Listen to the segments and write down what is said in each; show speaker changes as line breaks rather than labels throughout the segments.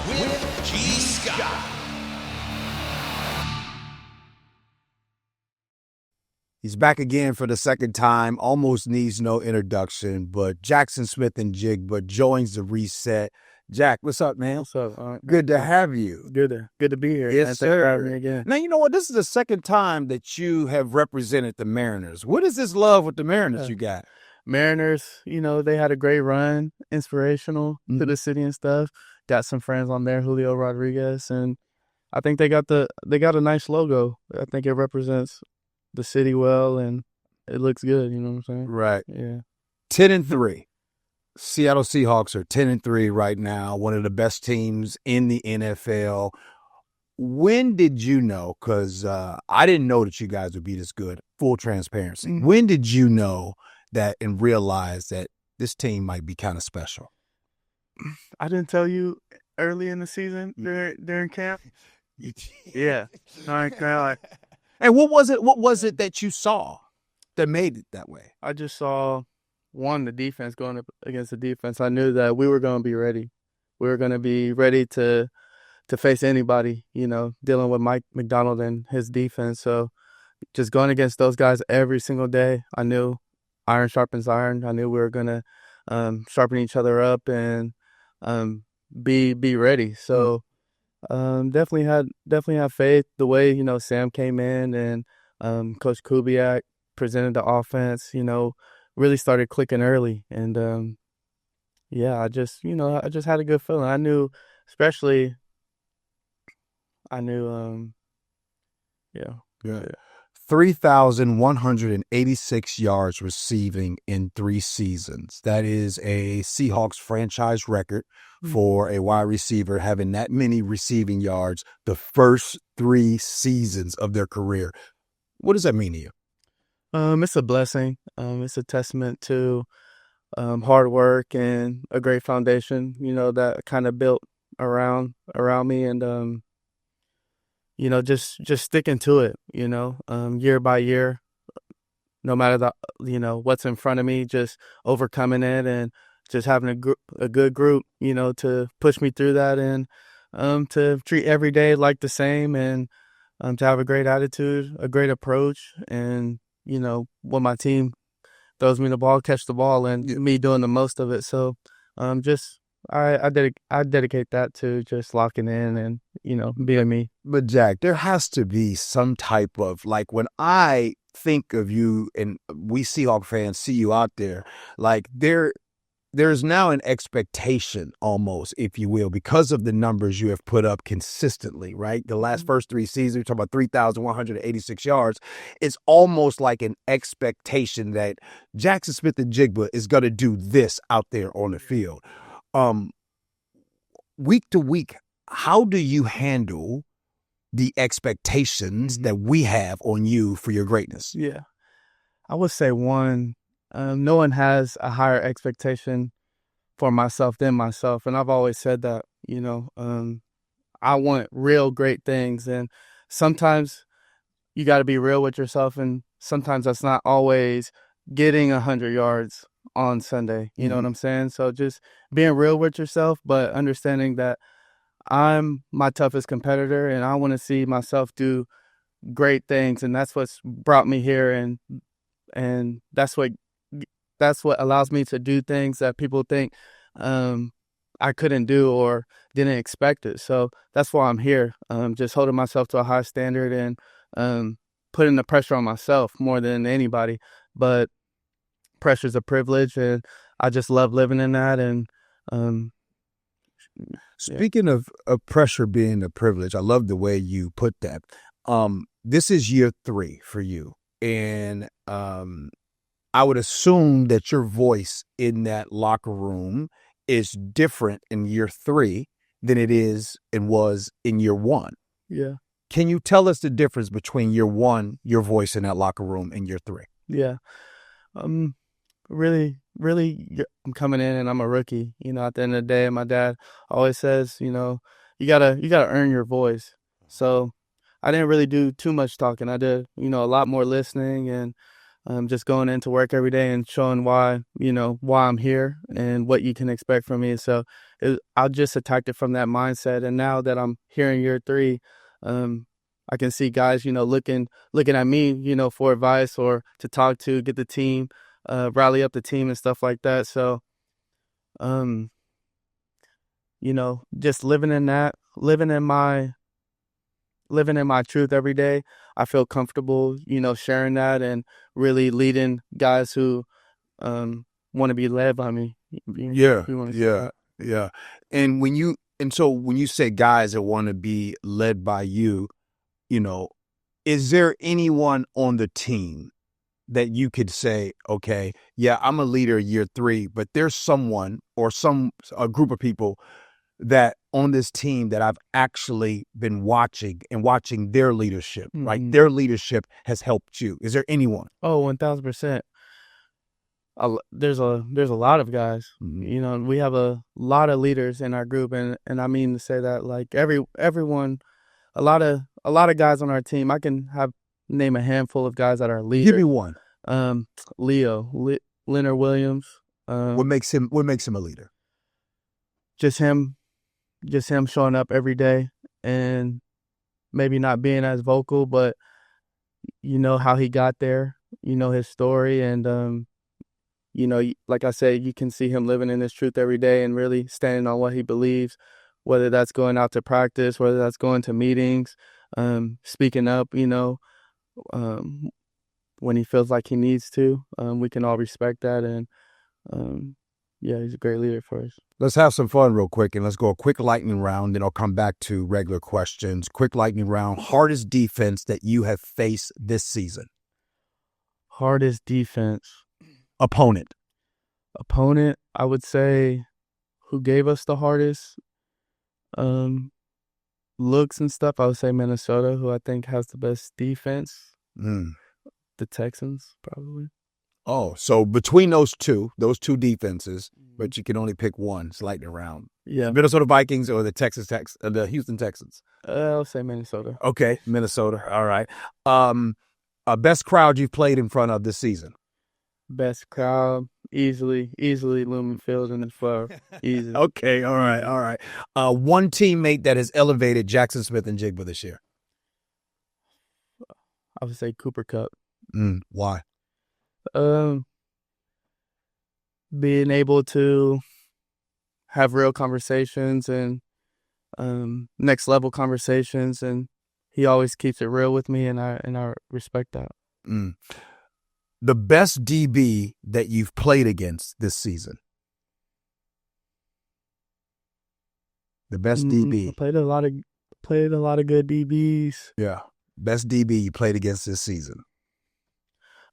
with G. Scott.
He's back again for the second time, almost needs no introduction, but Jaxon Smith-Njigba joins the reset. Jack, what's up, man?
What's up?
Good to have you.
Good to be here.
Yes,
and
sir.
Thanks for having me again.
Now, you know what? This is the second time that you have represented the Mariners. What is this love with the Mariners you got?
Mariners, they had a great run, inspirational to the city and stuff. Got some friends on there, Julio Rodriguez, and I think they got a nice logo. I think it represents the city well, and it looks good. You know what I'm saying?
Right.
Yeah.
10-3. Seattle Seahawks are 10-3 right now, one of the best teams in the NFL. When did you know? Because I didn't know that you guys would be this good. Full transparency.
Mm-hmm.
When did you know that and realize that this team might be kind of special?
I didn't tell you early in the season during camp. Yeah. All right.
And what was it that you saw that made it that way?
I just saw, the defense going up against the defense. I knew that we were going to be ready. We were going to be ready to face anybody, dealing with Mike McDonald and his defense. So just going against those guys every single day, I knew iron sharpens iron. I knew we were going to sharpen each other up and be ready. So definitely have faith. The way Sam came in and Coach Kubiak presented the offense, really started clicking early, and I just had a good feeling. I knew.
Yeah. 3,186 yards receiving in 3 seasons. That is a Seahawks franchise record for a wide receiver having that many receiving yards the first 3 seasons of their career. What does that mean to you?
It's a blessing. It's a testament to hard work and a great foundation, that kind of built around me, and just sticking to it, year by year, no matter what's in front of me, just overcoming it and just having a good group, to push me through that, and to treat every day like the same, and to have a great attitude, a great approach, and when my team throws me the ball, catch the ball, and me doing the most of it. So I dedicate that to just locking in and, being me.
But Jack, there has to be some type of, like, when I think of you and we Seahawk fans see you out there, like there's now an expectation almost, if you will, because of the numbers you have put up consistently, right? The last first 3 seasons, we're talking about 3,186 yards. It's almost like an expectation that Jaxon Smith-Njigba is going to do this out there on the field. Week to week, how do you handle the expectations that we have on you for your greatness?
Yeah. I would say no one has a higher expectation for myself than myself. And I've always said that, I want real great things. And sometimes you got to be real with yourself. And sometimes that's not always getting 100 yards on Sunday. You know what I'm saying? So just being real with yourself, but understanding that I'm my toughest competitor and I want to see myself do great things. And that's what's brought me here. And that's what allows me to do things that people think I couldn't do or didn't expect it. So that's why I'm here, just holding myself to a high standard and putting the pressure on myself more than anybody. But pressure's a privilege, and I just love living in that. And
speaking of pressure being a privilege, I love the way you put that. This is year 3 for you, and I would assume that your voice in that locker room is different in year 3 than it is and was in year 1.
Yeah.
Can you tell us the difference between year 1, your voice in that locker room, and year 3?
Yeah. Really, I'm coming in and I'm a rookie. At the end of the day, my dad always says, you gotta earn your voice. So I didn't really do too much talking. I did, a lot more listening and just going into work every day and showing why I'm here and what you can expect from me. So I just attacked it from that mindset. And now that I'm here in year 3, I can see guys, looking at me, for advice or to talk to, get the team, rally up the team and stuff like that. So, just living in my truth every day. I feel comfortable, sharing that and really leading guys who want to be led by me.
Yeah,
If you wanna say
yeah,
that.
yeah. And so when you say guys that want to be led by you, is there anyone on the team that you could say, okay, yeah, I'm a leader year 3, but there's someone or a group of people that on this team that I've actually been watching their leadership, right?
Mhm.
Their leadership has helped you. Is there anyone?
Oh, 1,000%. There's a lot of guys.
Mhm.
We have a lot of leaders in our group, and I mean to say that like everyone, a lot of guys on our team. I can name a handful of guys that are
Give me
leaders.
one.
Leonard Williams.
What makes him a leader?
Just him showing up every day and maybe not being as vocal, but how he got there, his story, and like I said, you can see him living in his truth every day and really standing on what he believes, whether that's going out to practice, whether that's going to meetings, speaking up, um, when he feels like he needs to. We can all respect that, and yeah, he's a great leader for us.
Let's have some fun real quick, and let's go a quick lightning round, then I'll come back to regular questions. Quick lightning round. Hardest defense that you have faced this season?
Hardest defense.
Opponent,
I would say, who gave us the hardest looks and stuff, I would say Minnesota, who I think has the best defense. The Texans, probably.
Oh, so between those two defenses, but you can only pick one. It's lightning round.
Yeah.
Minnesota Vikings or the Houston Texans?
I'll say Minnesota.
Okay, Minnesota. All right. Best crowd you've played in front of this season?
Best crowd, easily Lumen Field in the floor. Easy.
Okay, all right. One teammate that has elevated Jaxon Smith-Njigba this year?
I would say Cooper Kupp.
Why?
Being able to have real conversations and next level conversations, and he always keeps it real with me, and I respect that.
The best DB that you've played against this season? The best DB.
I played a lot of good DBs.
Yeah. Best DB you played against this season?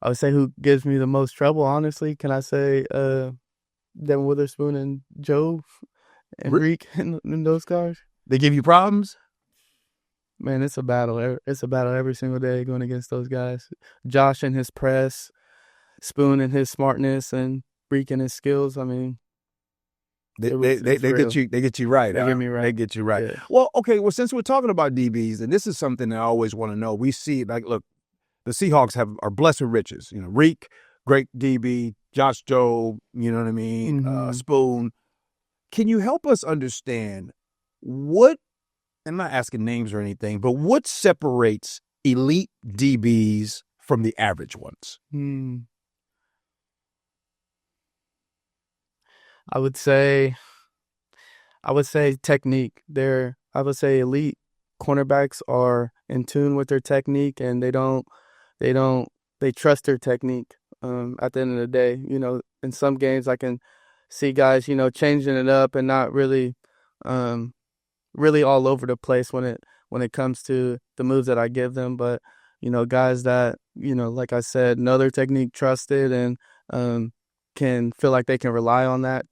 I would say who gives me the most trouble, honestly. Can I say Devin Witherspoon and Joe and Reek and those guys?
They give you problems?
Man, it's a battle. It's a battle every single day going against those guys. Josh and his press, Spoon and his smartness, and Reek and his skills. I mean,
They get you right.
They get me right.
They get you right.
Yeah.
Well, okay. Well, since we're talking about DBs, and this is something that I always want to know. We see, like, look, the Seahawks are blessed with riches. Reek, great DB, Josh Jobe, you know what I mean? Spoon. Can you help us understand what, I'm not asking names or anything, but what separates elite DBs from the average ones?
I would say technique. I would say elite cornerbacks are in tune with their technique, and they trust their technique. At the end of the day, in some games I can see guys, changing it up and not really all over the place when it comes to the moves that I give them. But, guys that, like I said, know their technique, trust it, and can feel like they can rely on that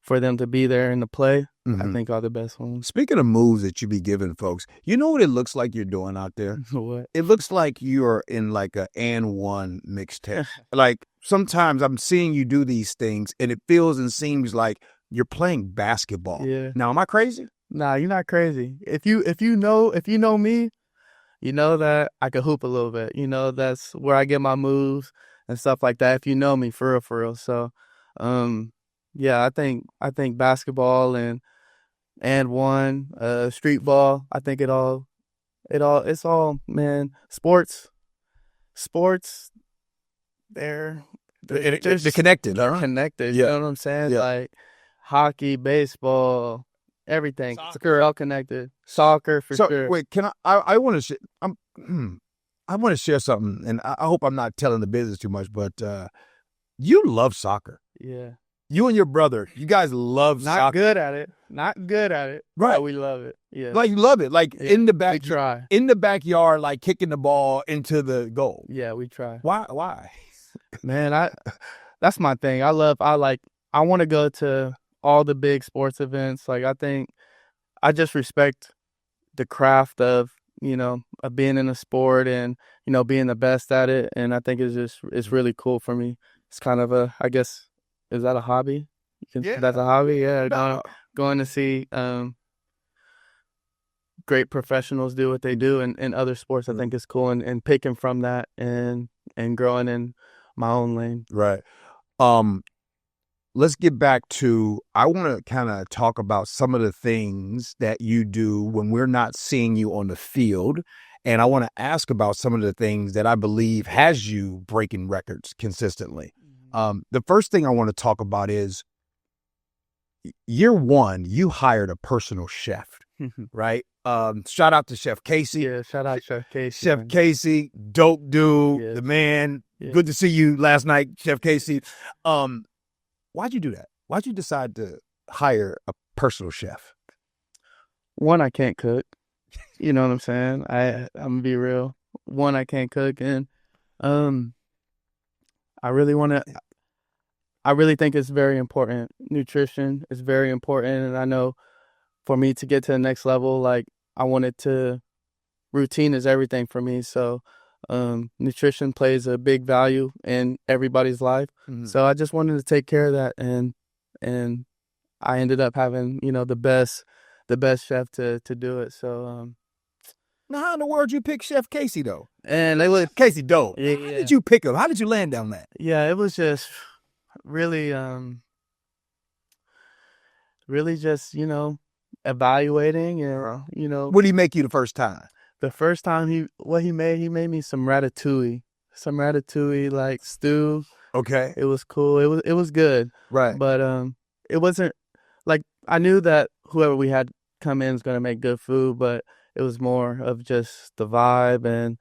for them to be there in the play, I think are the best ones.
Speaking of moves that you be giving folks, you know what it looks like you're doing out there?
What?
It looks like you're in like a and one mixtape. Like sometimes I'm seeing you do these things and it feels and seems like you're playing basketball.
Yeah.
Now, am I crazy?
Nah, you're not crazy. If you know me, you know that I can hoop a little bit. That's where I get my moves. and stuff like that. If you know me for real. So, yeah, I think basketball and one street ball. I think it's all, man. Sports. They're
They're
just
connected, all right?
connected.
Yeah.
You know what I'm saying?
Yeah.
Like hockey, baseball, everything.
Soccer.
They're all connected. Soccer for
So
sure.
wait, can I want to I want to share something, and I hope I'm not telling the business too much, but you love soccer.
Yeah.
You and your brother, you guys love
Not
soccer.
good at it. Not good at it.
Right.
But we love it. Yeah.
Like you love it. Like
Yeah,
in the
we try.
in the backyard, like kicking the ball into the goal.
Yeah, we try.
Why?
Man, that's my thing. I want to go to all the big sports events. Like I just respect the craft of being in a sport and being the best at it, and I think it's really cool for me. It's kind of I guess, is that a hobby?
Yeah.
That's a hobby. Yeah,
No.
going to see great professionals do what they do in other sports. I think it's cool, and picking from that and growing in my own lane.
Right. Let's get back to, I want to kind of talk about some of the things that you do when we're not seeing you on the field. And I want to ask about some of the things that I believe has you breaking records consistently. The first thing I want to talk about is year one, you hired a personal chef, right? Shout out to Chef Casey.
Yeah, shout out Chef Casey.
Chef
man.
Casey, dope dude,
Yes.
the man.
Yeah.
Good to see you last night, Chef Casey. Why'd you do that? Why'd you decide to hire a personal chef?
One, I can't cook. You know what I'm saying? I'm gonna be real. One, I can't cook, and I really think it's very important. Nutrition is very important, and I know for me to get to the next level, like routine is everything for me. So, nutrition plays a big value in everybody's life.
Mm-hmm.
So I just wanted to take care of that, and I ended up having the best chef to do it. So
Now, how in the world you pick Chef Casey though?
and they was
Casey dope.
Yeah,
How
yeah.
did you pick him? How did you land on that?
Yeah, it was just really just evaluating, and
What did he make you the first time?
the first time he made me some ratatouille like stew.
Okay.
It was cool. It was good.
Right.
But it wasn't like, I knew that whoever we had come in is going to make good food, but it was more of just the vibe and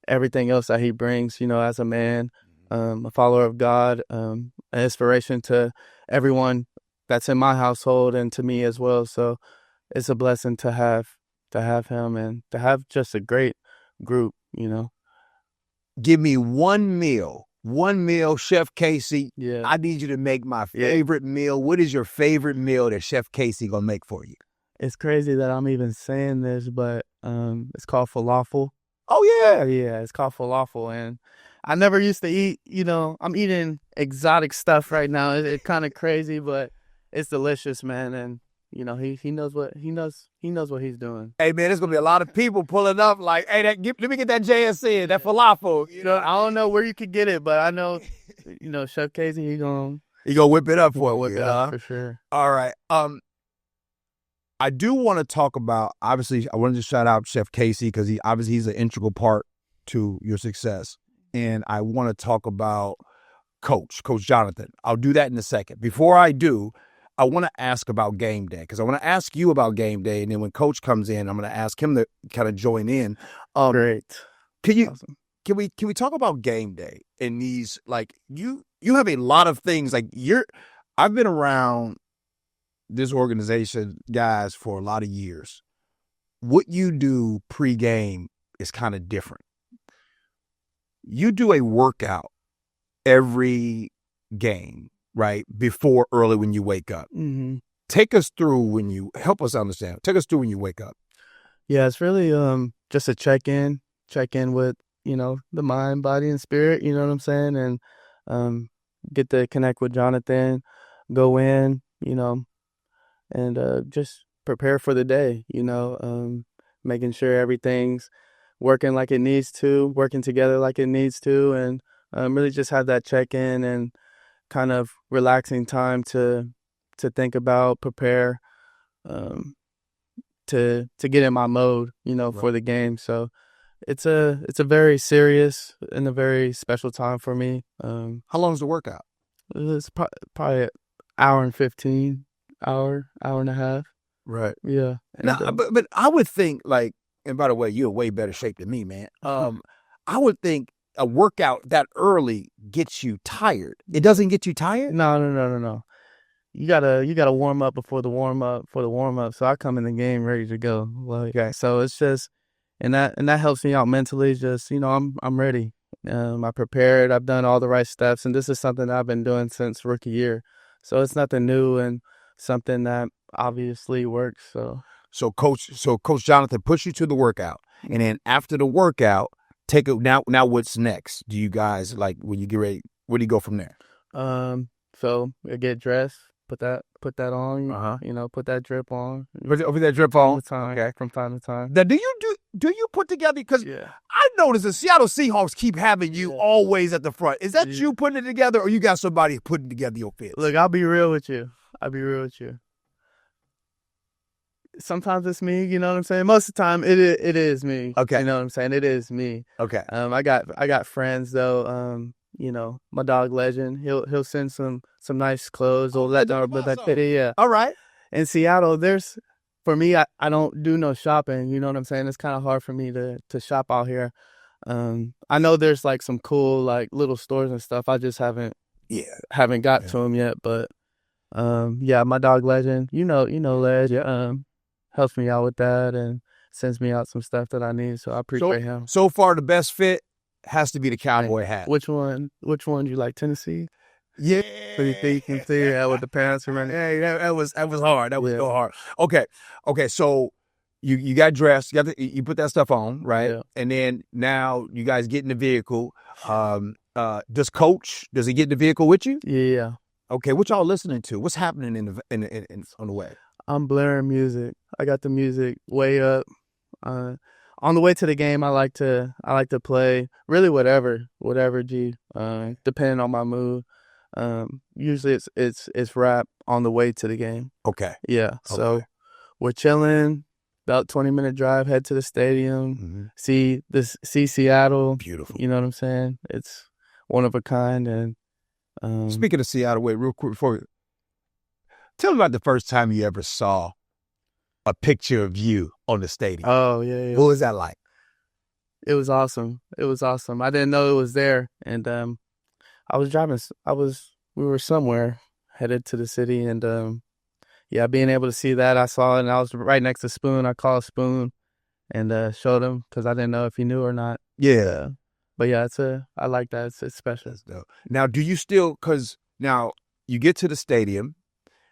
everything else that he brings, as a man, a follower of God, an inspiration to everyone that's in my household and to me as well. So it's a blessing to have him and to have just a great group,
Give me one meal, Chef Casey.
Yeah.
I need you to make my favorite meal. What is your favorite meal that Chef Casey gonna make for you?
It's crazy that I'm even saying this, but it's called falafel.
Oh yeah.
Yeah, it's called falafel, and I never used to eat. I'm eating exotic stuff right now. It's kind of crazy, but it's delicious, man. And he knows what he's doing.
Hey man, there's gonna be a lot of people pulling up like, hey, let me get that JSN, that falafel.
I don't know where you could get it, but I know, Chef Casey, he gonna
whip it up for
whip it up for sure.
All right. I do want to talk about, obviously, I wanted to shout out Chef Casey because he's an integral part to your success. And I want to talk about Coach Jonathan. I'll do that in a second. Before I do, I want to ask about game day because I want to ask you about game day. And then when Coach comes in, I'm going to ask him to kind of join in.
Great.
Awesome. Can we talk about game day and these, like, you have a lot of things, like I've been around this organization, guys, for a lot of years. What you do pregame is kind of different. You do a workout every game, right? Before early when you wake up.
Mm-hmm.
Take us through help us understand. Take us through when you wake up.
Yeah, it's really just a check in with, the mind, body, and spirit, you know what I'm saying? And get to connect with Jonathan, go in, and just prepare for the day, making sure everything's working like it needs to, working together like it needs to, and Really just have that check-in and kind of relaxing time to think about, prepare, to get in my mode, for the game. So it's a very serious and a very special time for me.
How long is the workout?
It's probably an hour and 15, hour and a half.
Right.
Yeah.
Now, but I would think like, and by the way, you're in way better shape than me, man. I would think a workout that early gets you tired. It doesn't get you tired?
No. You gotta warm up before the warm up. So I come in the game ready to go.
Okay.
So it's just, and that helps me out mentally. Just I'm ready. I prepared. I've done all the right steps, and this is something I've been doing since rookie year. So it's nothing new and something that obviously works.
So Coach Jonathan puts you to the workout, and then after the workout, take it. Now what's next? Do you guys like when you get ready? Where do you go from there?
So I get dressed, put that on. Put that drip on.
Over that drip on.
From time to time.
Now, do you put together? Because I noticed the Seattle Seahawks keep having you always at the front. Is that you putting it together, or you got somebody putting together your fits?
Look, I'll be real with you. Sometimes it's me, you know what I'm saying? Most of the time it is me.
Okay.
You know what I'm saying? It is me.
Okay.
I got friends though, my dog Legend, he'll send some nice clothes or yeah.
All right.
In Seattle, for me, I don't do no shopping, you know what I'm saying? It's kind of hard for me to shop out here. I know there's like some cool like little stores and stuff. I just haven't got to them yet, but my dog Legend, Leg, helps me out with that and sends me out some stuff that I need. So I appreciate him.
So far, the best fit has to be the cowboy hat.
Which one do you like? Tennessee?
Yeah.
So you think you can see that with the pants around?
Hey, that was hard. That was so hard. Okay. So you got dressed. You put that stuff on, right?
Yeah.
And then now you guys get in the vehicle. Does he get in the vehicle with you?
Yeah.
Okay. What y'all listening to? What's happening on the way?
I'm blaring music. I got the music way up. On the way to the game, I like to play really whatever, depending on my mood. Usually it's rap on the way to the game.
Okay.
Yeah. Okay. So we're chilling. About 20-minute drive. Head to the stadium. Mm-hmm. See Seattle.
Beautiful.
You know what I'm saying? It's one of a kind. And
speaking of Seattle, wait, real quick before. Tell me about the first time you ever saw a picture of you on the stadium.
Oh, yeah.
What was that like?
It was awesome. I didn't know it was there. And I was driving. We were somewhere headed to the city. And being able to see that, I saw it. And I was right next to Spoon. I called Spoon and showed him because I didn't know if he knew or not.
Yeah.
But yeah, I like that. It's special.
Now, do you still, because now you get to the stadium,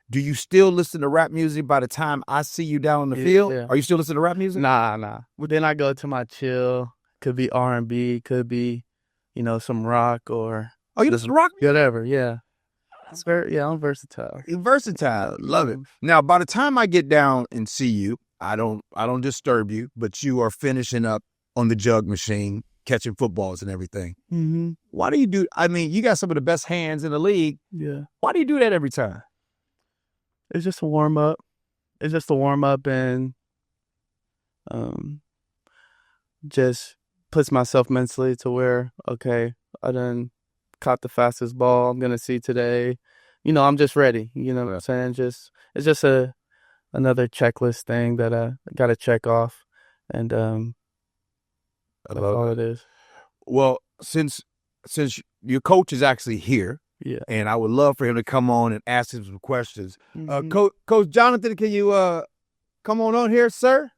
do you still listen to rap music by the time I see you down on the field?
Yeah.
Are you still listening to rap music?
Nah. Well, then I go to my chill. Could be R&B, could be, some rock or...
Oh, you listen to rock music?
Whatever, yeah. I'm versatile.
You're versatile. Love it. Now, by the time I get down and see you, I don't disturb you, but you are finishing up on the jug machine, catching footballs and everything.
Mm-hmm.
Why do you do... I mean, you got some of the best hands in the league.
Yeah.
Why do you do that every time?
It's just a warm up. And just puts myself mentally to where, okay, I done caught the fastest ball I'm gonna see today. I'm just ready. You know what I'm saying? It's just another checklist thing that I gotta check off. And that's all it is.
Well, since your coach is actually here.
Yeah.
And I would love for him to come on and ask him some questions.
Mm-hmm.
Coach Jonathan, can you come on here, sir?